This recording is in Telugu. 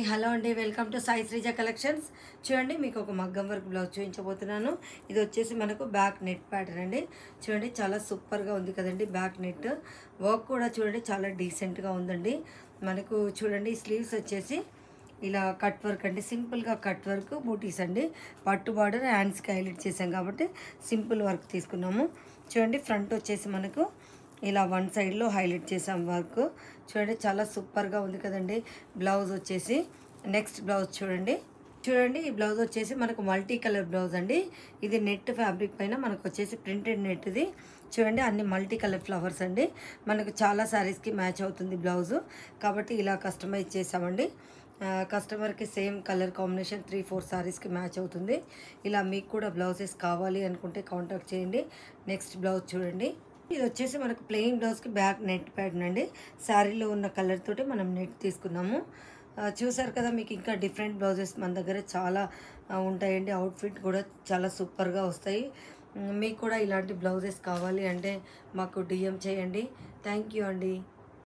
హలో అండి, welcome to Sai Sreeja collections. చూడండి, మీకు ఒక మగ్గం వర్క్ బ్లౌజ్ చూపించబోతున్నాను. ఇది వచ్చేసి మనకు బ్యాక్ నెట్ ప్యాటర్న్ అండి. చూడండి, చాలా సూపర్గా ఉంది కదండి. బ్యాక్ నెట్ వర్క్ కూడా చూడండి చాలా డీసెంట్గా ఉందండి. మనకు చూడండి, స్లీవ్స్ వచ్చేసి ఇలా కట్ వర్క్ అండి, సింపుల్గా కట్ వర్క్ బూటీస్ అండి. పట్టు బార్డర్ హ్యాండ్స్కి హైలైట్ చేసాం కాబట్టి సింపుల్ వర్క్ తీసుకున్నాము. చూడండి, ఫ్రంట్ వచ్చేసి మనకు ఇలా వన్ సైడ్లో హైలైట్ చేసాం వర్క్. చూడండి, చాలా సూపర్గా ఉంది కదండి. బ్లౌజ్ వచ్చేసి నెక్స్ట్ బ్లౌజ్ చూడండి. ఈ బ్లౌజ్ వచ్చేసి మనకు మల్టీ కలర్ బ్లౌజ్ అండి. ఇది నెట్ ఫ్యాబ్రిక్ పైన మనకు వచ్చేసి ప్రింటెడ్ నెట్. ఇది చూడండి, అన్ని మల్టీ కలర్ ఫ్లవర్స్ అండి. మనకు చాలా శారీస్కి మ్యాచ్ అవుతుంది బ్లౌజు, కాబట్టి ఇలా కస్టమైజ్ చేసామండి. కస్టమర్కి సేమ్ కలర్ కాంబినేషన్ 3-4 శారీస్కి మ్యాచ్ అవుతుంది. ఇలా మీకు కూడా బ్లౌజెస్ కావాలి అనుకుంటే కాంటాక్ట్ చేయండి. నెక్స్ట్ బ్లౌజ్ చూడండి. ఇది వచ్చేసి మనకు ప్లెయిన్ బ్లౌజ్కి బ్యాక్ నెట్ ప్యాటర్న్ అండి. శారీలో ఉన్న కలర్ తోటి మనం నెట్ తీసుకున్నాము. చూసారు కదా, మీకు ఇంకా డిఫరెంట్ బ్లౌజెస్ మన దగ్గర చాలా ఉంటాయండి. అవుట్ఫిట్ కూడా చాలా సూపర్గా వస్తాయి. మీకు కూడా ఇలాంటి బ్లౌజెస్ కావాలి అంటే మాకు డిఎం చేయండి. థ్యాంక్ యూ అండి.